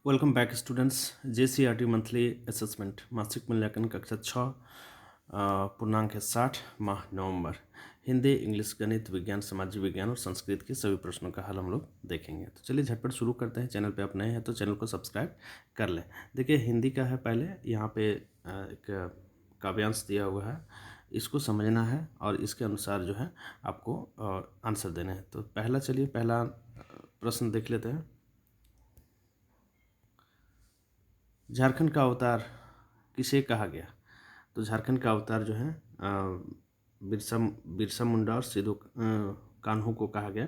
Welcome back students. JCRT monthly assessment मासिक मूल्यांकन कक्षा 6 पूर्णांक है 60 माह नवंबर। हिंदी, इंग्लिश, गणित, विज्ञान, सामाजिक विज्ञान और संस्कृत के सभी प्रश्नों का हल हम लोग देखेंगे। तो चलिए झटपट शुरू करते हैं। चैनल पे आप नए हैं तो चैनल को सब्सक्राइब कर लें। देखिए हिंदी का है, पहले यहाँ पे एक काव्यांश दिया हुआ है, इसको समझना है और इसके अनुसार जो है आपको आंसर देने हैं। तो पहला प्रश्न देख लेते हैं। झारखंड का अवतार किसे कहा गया? तो झारखंड का अवतार जो है बिरसा बिरसा मुंडा और सिद्धू कान्हू को कहा गया,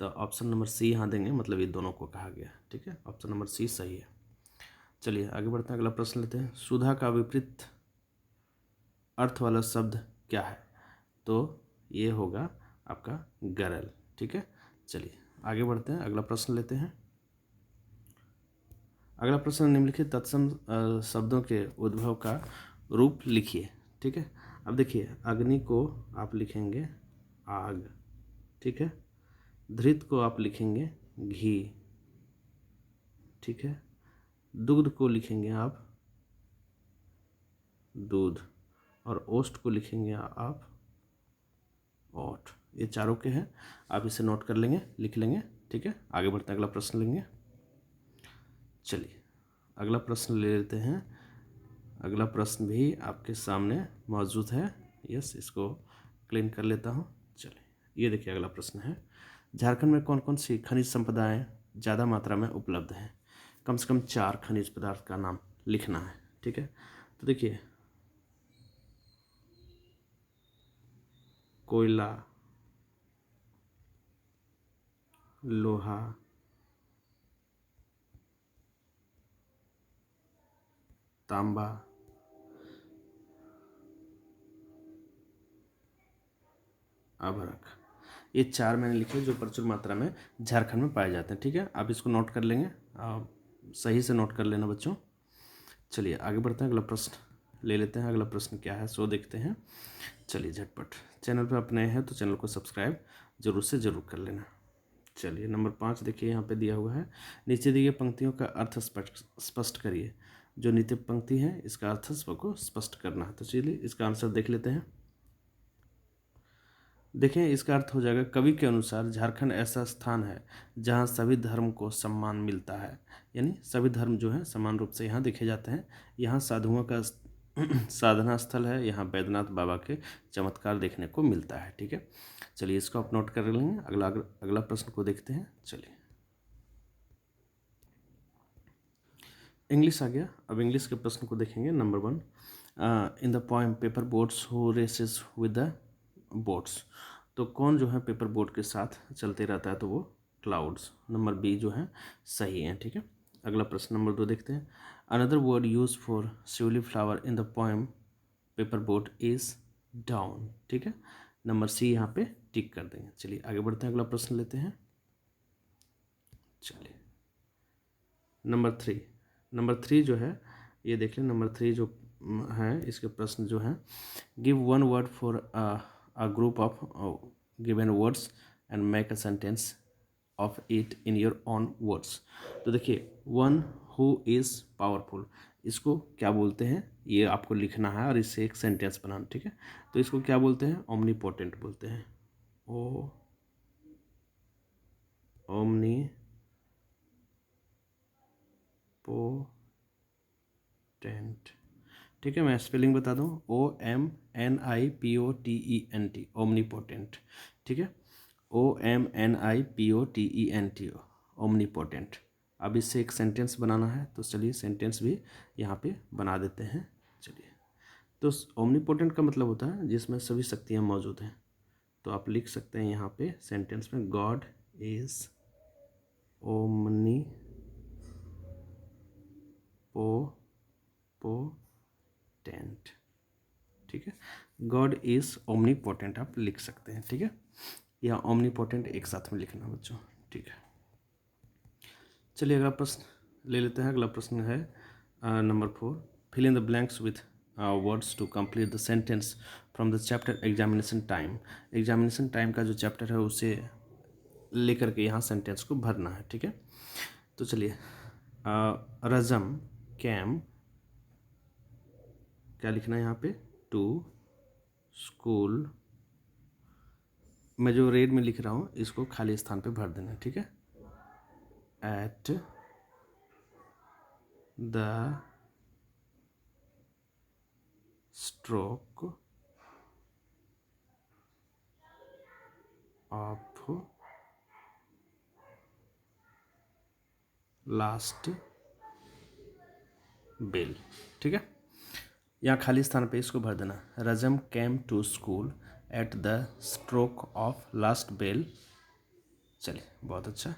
तो ऑप्शन नंबर सी यहाँ देंगे, मतलब ये दोनों को कहा गया। ठीक है, ऑप्शन नंबर सी सही है। चलिए आगे बढ़ते हैं, अगला प्रश्न लेते हैं। सुधा का विपरीत अर्थ वाला शब्द क्या है? तो ये होगा आपका गरल। ठीक है, चलिए आगे बढ़ते हैं, अगला प्रश्न लेते हैं। अगला प्रश्न, निम्नलिखित तत्सम शब्दों के उद्भव का रूप लिखिए। ठीक है, अब देखिए अग्नि को आप लिखेंगे आग, ठीक है। धृत को आप लिखेंगे घी, ठीक है। दुग्ध को लिखेंगे आप दूध, और ओष्ठ को लिखेंगे आप ओठ। ये चारों के हैं, आप इसे नोट कर लेंगे, लिख लेंगे। ठीक है, आगे बढ़ते हैं, अगला प्रश्न लेंगे। चलिए अगला प्रश्न ले लेते हैं। अगला प्रश्न भी आपके सामने मौजूद है। यस, इसको क्लीन कर लेता हूँ। चलिए ये देखिए, अगला प्रश्न है। झारखंड में कौन कौन सी खनिज संपदाएं ज़्यादा मात्रा में उपलब्ध हैं? कम से कम 4 खनिज पदार्थ का नाम लिखना है। ठीक है, तो देखिए कोयला, लोहा, तांबा, अभ्रक, ये 4 मैंने लिखे जो प्रचुर मात्रा में झारखंड में पाए जाते हैं। ठीक है, आप इसको नोट कर लेंगे, सही से नोट कर लेना बच्चों। चलिए आगे बढ़ते हैं, अगला प्रश्न ले लेते हैं। अगला प्रश्न क्या है सो देखते हैं। चलिए झटपट, चैनल पर आप नए हैं तो चैनल को सब्सक्राइब जरूर से ज़रूर कर लेना। चलिए नंबर 5 देखिए, यहाँ पे दिया हुआ है। नीचे दी गई पंक्तियों का अर्थ स्पष्ट करिए। जो नीचे पंक्ति है इसका अर्थ सबको स्पष्ट करना है। तो चलिए इसका आंसर देख लेते हैं। देखें, इसका अर्थ हो जाएगा, कवि के अनुसार झारखंड ऐसा स्थान है जहाँ सभी धर्म को सम्मान मिलता है। यानी सभी धर्म जो है समान रूप से यहाँ देखे जाते हैं। यहाँ साधुओं का साधना स्थल है, यहाँ बैद्यनाथ बाबा के चमत्कार देखने को मिलता है। ठीक है, चलिए इसको आप नोट कर लेंगे। अगला प्रश्न को देखते हैं। चलिए इंग्लिश आ गया, अब इंग्लिश के प्रश्न को देखेंगे। Number 1, in the poem paper boats who races with the boats. तो कौन जो है पेपर बोट के साथ चलते रहता है? तो वो क्लाउड्स। नंबर बी जो है सही है। ठीक है, अगला प्रश्न नंबर 2 देखते हैं। Another word use for Shivli flower in the poem paper boat is down. ठीक है, नंबर सी यहाँ पे टिक कर देंगे। चलिए आगे बढ़ते हैं, अगला प्रश्न लेते हैं। चलिए नंबर 3 जो है, ये देख लें। नंबर 3 जो है, इसके प्रश्न जो है, give one word for a group of given words and make a sentence of it in your own words. तो देखिए वन हु इज़ पावरफुल, इसको क्या बोलते हैं ये आपको लिखना है और इससे एक सेंटेंस बनाना। ठीक है, तो इसको क्या बोलते हैं? ओमनीपोटेंट बोलते हैं। ओ ओमनी पोटेंट। ठीक है, मैं स्पेलिंग बता दूं, OMNIPOTENT, ओमनीपोटेंट। ठीक है, OMNIPOTENT, ओमनीपोटेंट। अब इससे एक सेंटेंस बनाना है, तो चलिए सेंटेंस भी यहाँ पे बना देते हैं। चलिए, तो ओमनीपोटेंट का मतलब होता है जिसमें सभी शक्तियाँ मौजूद हैं। तो आप लिख सकते हैं यहाँ पे सेंटेंस में, गॉड इज ओमनी पोटेंट। ठीक है, गॉड इज ओमनीपोटेंट आप लिख सकते हैं। ठीक है, या ओमनीपोटेंट एक साथ में लिखना बच्चों। ठीक है, चलिए अगला प्रश्न ले लेते हैं। अगला प्रश्न है number 4, fill in the blanks with words to complete the sentence from the chapter examination time. Examination time का जो चैप्टर है उसे लेकर के यहाँ सेंटेंस को भरना है। ठीक है, तो चलिए रजम कैम, क्या लिखना है यहाँ पे, टू स्कूल। मैं जो रेड में लिख रहा हूँ इसको खाली स्थान पे भर देना, ठीक है। At the stroke of last bell, ठीक है। यहाँ खाली स्थान पे इसको भर देना, Rajam came to school at the stroke of last bell. चलिए बहुत अच्छा,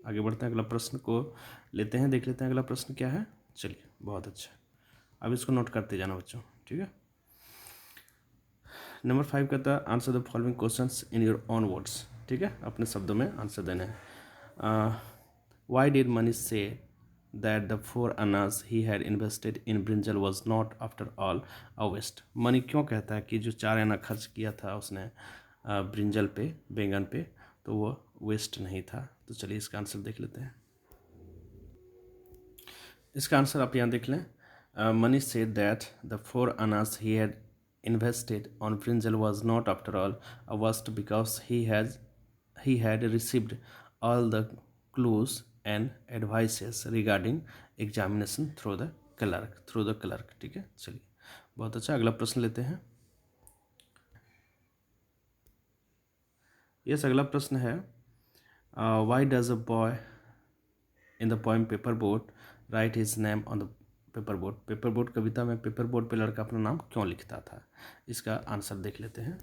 आगे बढ़ते हैं, अगला प्रश्न को लेते हैं, देख लेते हैं अगला प्रश्न क्या है। चलिए बहुत अच्छा, अब इसको नोट करते जाना बच्चों, ठीक है। नंबर 5 कहता है answer the following questions in your own words, ठीक है, अपने शब्दों में आंसर देने हैं। वाई डिड मनीष से that the 4 annas he had invested in brinjal was not after all a waste। Money क्यों कहता है कि जो 4 आना खर्च किया था उसने ब्रिंजल पे, बैंगन पे, तो वो वेस्ट नहीं था। तो चलिए इसका आंसर देख लेते हैं। इसका आंसर आप यहाँ देख लें, money said that the 4 annas he had invested on brinjal was not after all a waste because he had received all the clues and advices regarding examination through the clerk, ठीक है। चलिए बहुत अच्छा, अगला प्रश्न लेते हैं। यस, अगला प्रश्न है why does a boy in the poem paper boat write his name on the paper boat. Paper boat कविता में पेपर बोट पे लड़का अपना नाम क्यों लिखता था, इसका आंसर देख लेते हैं।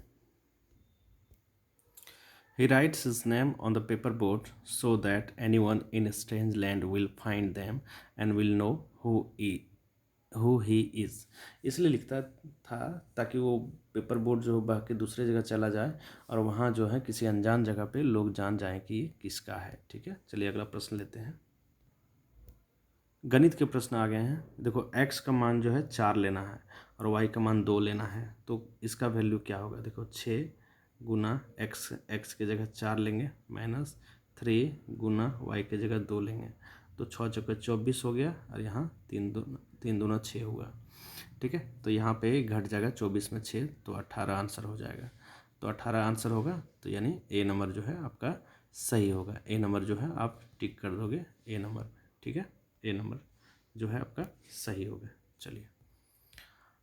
He writes his name on the paper boat so that anyone in a strange land will find them and will know who he is। इसलिए लिखता था ताकि वो पेपर बोट जो बह के दूसरे जगह चला जाए और वहाँ जो है किसी अनजान जगह पे लोग जान जाएं कि ये किसका है, ठीक है। चलिए अगला प्रश्न लेते हैं। गणित के प्रश्न आ गए हैं। देखो x का मान जो है 4 लेना है और y का मान 2 लेना है, तो इसका वैल्यू क्या होगा। देखो 6 गुना x के जगह 4 लेंगे माइनस 3 गुना y के जगह 2 लेंगे, तो 6 चौके 24 हो गया और यहाँ 3 दूना 6 हुआ, ठीक है। तो यहाँ पे घट जाएगा 24 में 6, तो 18 आंसर हो जाएगा। तो 18 आंसर होगा, तो यानी ए नंबर जो है आपका सही होगा। ए नंबर जो है आप टिक कर दोगे ए नंबर, ठीक है। ए नंबर जो है आपका सही होगा। चलिए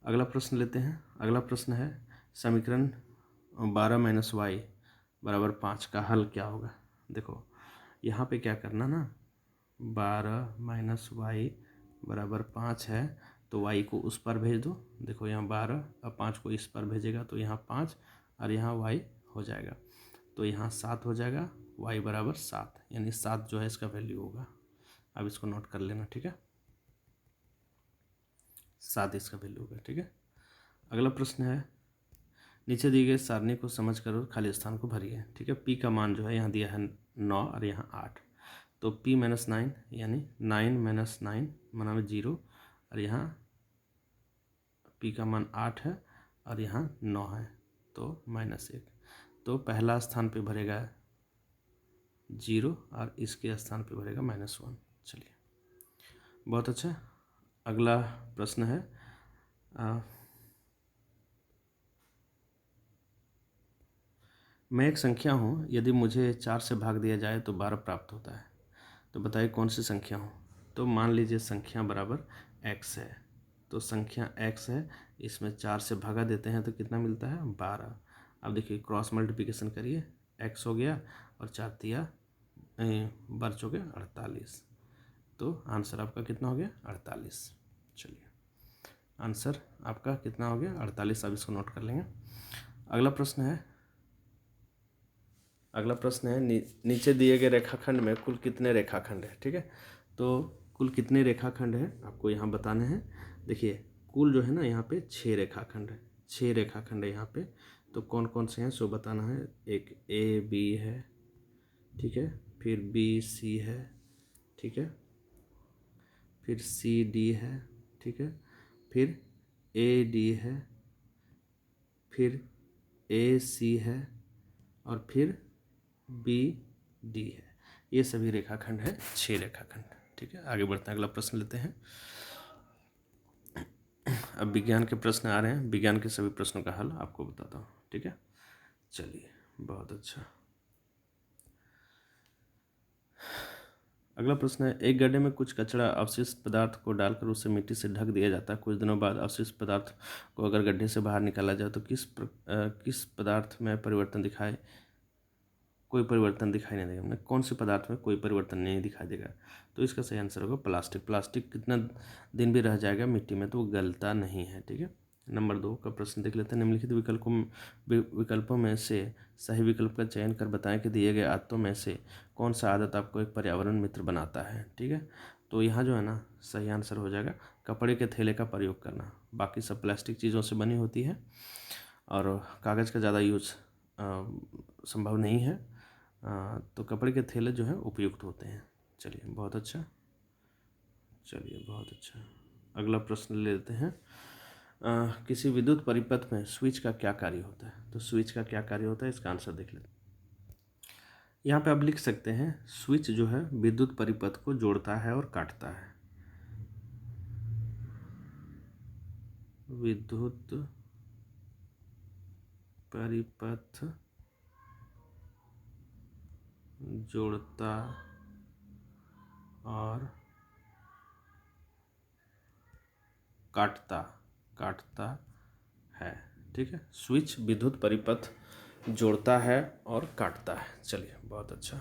अगला प्रश्न लेते हैं। अगला प्रश्न है समीकरण 12 माइनस वाई बराबर 5 का हल क्या होगा। देखो यहाँ पे क्या करना ना, 12 माइनस वाई बराबर 5 है, तो वाई को उस पर भेज दो। देखो यहाँ 12 और 5 को इस पर भेजेगा तो यहाँ 5 और यहाँ वाई हो जाएगा, तो यहाँ 7 हो जाएगा, वाई बराबर 7, यानी 7 जो है इसका वैल्यू होगा। अब इसको नोट कर लेना, ठीक है, 7 इसका वैल्यू होगा, ठीक है। अगला प्रश्न है नीचे दिए गए सारणी को समझ कर खाली स्थान को भरिए, ठीक है। पी का मान जो है यहाँ दिया है 9 और यहाँ 8, तो p माइनस 9 यानी 9 माइनस 9 माना में 0 और यहाँ p का मान 8 है और यहाँ 9 है, तो -1, तो पहला स्थान पे भरेगा 0 और इसके स्थान पे भरेगा -1। चलिए बहुत अच्छा, अगला प्रश्न है मैं एक संख्या हूँ, यदि मुझे 4 से भाग दिया जाए तो 12 प्राप्त होता है, तो बताइए कौन सी संख्या हूँ। तो मान लीजिए संख्या बराबर x है, तो संख्या x है, इसमें 4 से भागा देते हैं तो कितना मिलता है 12। अब देखिए क्रॉस मल्टीप्लिकेशन करिए, x हो गया और 4 तिया 12 चौके 48, तो आंसर आपका कितना हो गया 48। चलिए आंसर आपका कितना हो गया 48, अब इसको नोट कर लेंगे। अगला प्रश्न है नीचे दिए गए रेखाखंड में कुल कितने रेखाखंड है, ठीक है। तो कुल कितने रेखाखंड है आपको यहाँ बताने हैं। देखिए कुल जो है ना यहाँ पे 6 रेखाखंड है, 6 रेखाखंड है यहाँ पे, तो कौन कौन से हैं सो बताना है। एक ए बी है, ठीक है, फिर बी सी है, ठीक है, फिर सी डी है, ठीक है, फिर ए डी है, फिर ए सी है और फिर बी डी है। ये सभी रेखाखंड है, 6 रेखाखंड, ठीक है, आगे बढ़ते हैं, अगला प्रश्न लेते हैं। अब विज्ञान के प्रश्न आ रहे हैं, विज्ञान के सभी प्रश्नों का हल आपको बताता हूँ। ठीक है, चलिए, बहुत अच्छा। अगला प्रश्न है, एक गड्ढे में कुछ कचरा अवशिष्ट पदार्थ को डालकर उसे मिट्टी से ढक दिया जाता है। कुछ दिनों बाद अवशिष्ट पदार्थ को अगर गड्ढे से बाहर निकाला जाए तो किस पदार्थ में कोई परिवर्तन दिखाई नहीं देगा। मतलब कौन से पदार्थ में कोई परिवर्तन नहीं दिखाई देगा? तो इसका सही आंसर होगा प्लास्टिक। प्लास्टिक कितना दिन भी रह जाएगा मिट्टी में तो वो गलता नहीं है। ठीक है, नंबर 2 का प्रश्न देख लेते हैं। निम्नलिखित विकल्पों में से सही विकल्प का चयन कर बताएं कि दिए गए आदतों में से कौन सा आदत आपको एक पर्यावरण मित्र बनाता है। ठीक है, तो यहाँ जो है ना सही आंसर हो जाएगा कपड़े के थैले का प्रयोग करना। बाकी सब प्लास्टिक चीज़ों से बनी होती है और कागज़ का ज़्यादा यूज संभव नहीं है, तो कपड़े के थैले जो हैं उपयुक्त होते हैं। चलिए, बहुत अच्छा, चलिए बहुत अच्छा। अगला प्रश्न ले लेते हैं। किसी विद्युत परिपथ में स्विच का क्या कार्य होता है? तो स्विच का क्या कार्य होता है, इसका आंसर देख लेते हैं। यहाँ पे आप लिख सकते हैं स्विच जो है विद्युत परिपथ को जोड़ता है और काटता है। विद्युत परिपथ जोड़ता और काटता है। ठीक है, स्विच विद्युत परिपथ जोड़ता है और काटता है। चलिए, बहुत अच्छा,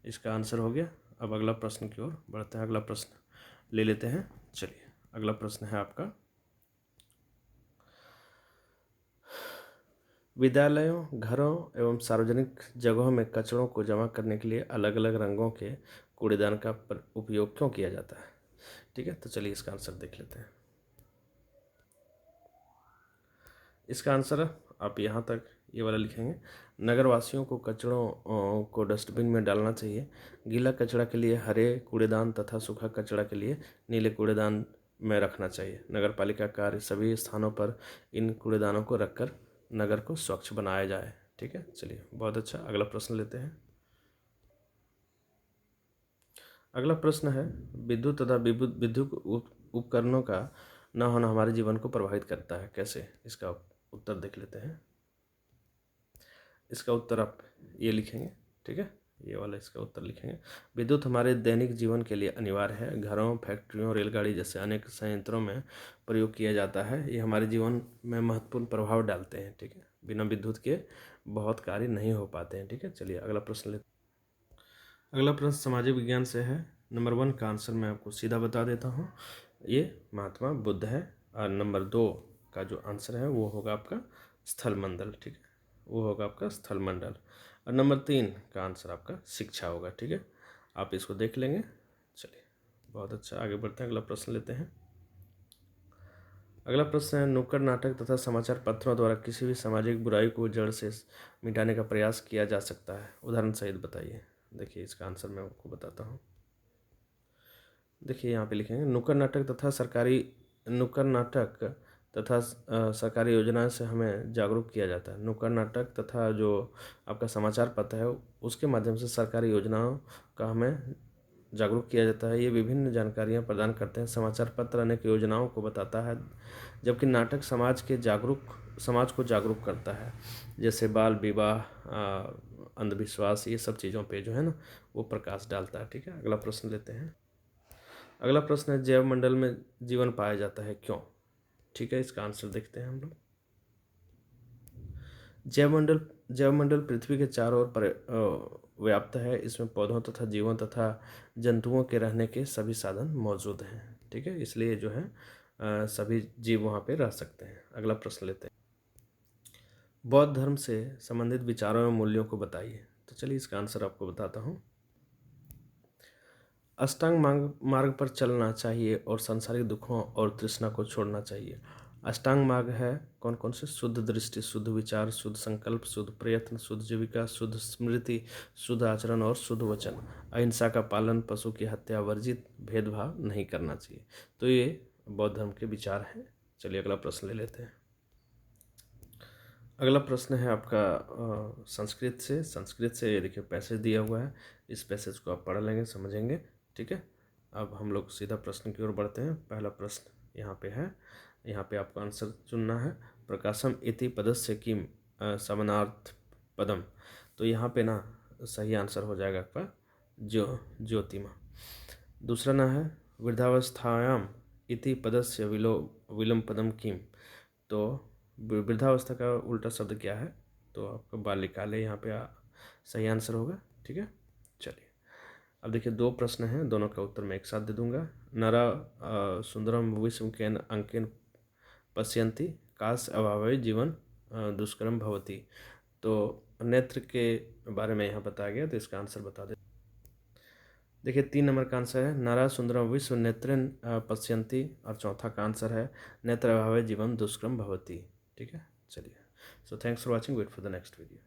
इसका आंसर हो गया। अब अगला प्रश्न की ओर बढ़ते हैं, अगला प्रश्न ले लेते हैं। चलिए, अगला प्रश्न है आपका, विद्यालयों, घरों एवं सार्वजनिक जगहों में कचरों को जमा करने के लिए अलग अलग रंगों के कूड़ेदान का उपयोग क्यों किया जाता है? ठीक है, तो चलिए इसका आंसर देख लेते हैं। इसका आंसर आप यहाँ तक ये वाला लिखेंगे, नगरवासियों को कचड़ों को डस्टबिन में डालना चाहिए। गीला कचरा के लिए हरे कूड़ेदान तथा सूखा कचरा के लिए नीले कूड़ेदान में रखना चाहिए। नगर पालिका कार्य सभी स्थानों पर इन कूड़ेदानों को रखकर नगर को स्वच्छ बनाया जाए। ठीक है, चलिए बहुत अच्छा, अगला प्रश्न लेते हैं। अगला प्रश्न है, विद्युत तथा विद्युत उपकरणों का न होना हमारे जीवन को प्रभावित करता है, कैसे? इसका उत्तर देख लेते हैं। इसका उत्तर आप ये लिखेंगे, ठीक है, ये वाला इसका उत्तर लिखेंगे। विद्युत हमारे दैनिक जीवन के लिए अनिवार्य है। घरों, फैक्ट्रियों, रेलगाड़ी जैसे अनेक संयंत्रों में प्रयोग किया जाता है। ये हमारे जीवन में महत्वपूर्ण प्रभाव डालते हैं। ठीक है, बिना विद्युत के बहुत कार्य नहीं हो पाते हैं। ठीक है, चलिए अगला प्रश्न लेते हैं। अगला प्रश्न सामाजिक विज्ञान से है। नंबर 1 का आंसर मैं आपको सीधा बता देता हूँ, ये महात्मा बुद्ध है। और नंबर 2 का जो आंसर है वो होगा आपका स्थलमंडल। ठीक है, वो होगा आपका स्थलमंडल। और नंबर 3 का आंसर आपका शिक्षा होगा। ठीक है, आप इसको देख लेंगे। चलिए, बहुत अच्छा, आगे बढ़ते हैं, अगला प्रश्न लेते हैं। अगला प्रश्न है, नुक्कड़ नाटक तथा समाचार पत्रों द्वारा किसी भी सामाजिक बुराई को जड़ से मिटाने का प्रयास किया जा सकता है, उदाहरण सहित बताइए। देखिए, इसका आंसर मैं आपको बताता हूँ। देखिए, यहाँ पे लिखेंगे, नुक्कड़ नाटक तथा सरकारी योजनाओं से हमें जागरूक किया जाता है। नुक्कड़ नाटक तथा जो आपका समाचार पत्र है उसके माध्यम से सरकारी योजनाओं का हमें जागरूक किया जाता है। ये विभिन्न जानकारियाँ प्रदान करते हैं। समाचार पत्र अनेक योजनाओं को बताता है, जबकि नाटक समाज को जागरूक करता है, जैसे बाल विवाह, अंधविश्वास, ये सब चीज़ों पे जो है ना वो प्रकाश डालता है। ठीक है, अगला प्रश्न लेते हैं। अगला प्रश्न है, जैव मंडल में जीवन पाया जाता है, क्यों? ठीक है, इसका आंसर देखते हैं हम लोग। जैवमंडल पृथ्वी के चारों ओर व्याप्त है। इसमें पौधों तथा जीवों तथा जंतुओं के रहने के सभी साधन मौजूद हैं। ठीक है, इसलिए जो है सभी जीव वहाँ पे रह सकते हैं। अगला प्रश्न लेते हैं, बौद्ध धर्म से संबंधित विचारों एवं मूल्यों को बताइए। तो चलिए इसका आंसर आपको बताता हूँ। अष्टांग मार्ग पर चलना चाहिए और सांसारिक दुखों और तृष्णा को छोड़ना चाहिए। अष्टांग मार्ग है कौन कौन से? शुद्ध दृष्टि, शुद्ध विचार, शुद्ध संकल्प, शुद्ध प्रयत्न, शुद्ध जीविका, शुद्ध स्मृति, शुद्ध आचरण और शुद्ध वचन। अहिंसा का पालन, पशु की हत्या वर्जित, भेदभाव नहीं करना चाहिए। तो ये बौद्ध धर्म के विचार हैं। चलिए अगला प्रश्न ले लेते हैं। अगला प्रश्न है आपका संस्कृत से। ये देखिए पैसेज दिया हुआ है, इस पैसेज को आप पढ़ लेंगे, समझेंगे। ठीक है, अब हम लोग सीधा प्रश्न की ओर बढ़ते हैं। पहला प्रश्न यहाँ पे है, यहाँ पे आपको आंसर चुनना है। प्रकाशम इति पदस्य किम समानार्थ पदम। तो यहाँ पे ना सही आंसर हो जाएगा आपका ज्योतिमा। दूसरा ना है वृद्धावस्थायाम इति पदस्य विलोम पदम किम। तो वृद्धावस्था का उल्टा शब्द क्या है? तो आपका बाल्यकाले यहाँ पे सही आंसर होगा। ठीक है, चलिए अब देखिए दो प्रश्न हैं, दोनों का उत्तर मैं एक साथ दे दूंगा। नरा सुंदरम विश्व केन अंकेन पश्यन्ति काश अभावे जीवन दुष्करम भवति। तो नेत्र के बारे में यहाँ बताया गया, तो इसका आंसर बता दे। देखिए 3 नंबर का आंसर है नरा सुंदरम विश्व नेत्रन पश्यन्ति, और चौथा का आंसर है नेत्र अभावे जीवन दुष्करम भवति। ठीक है, चलिए। So thanks for watching, wait for the next video.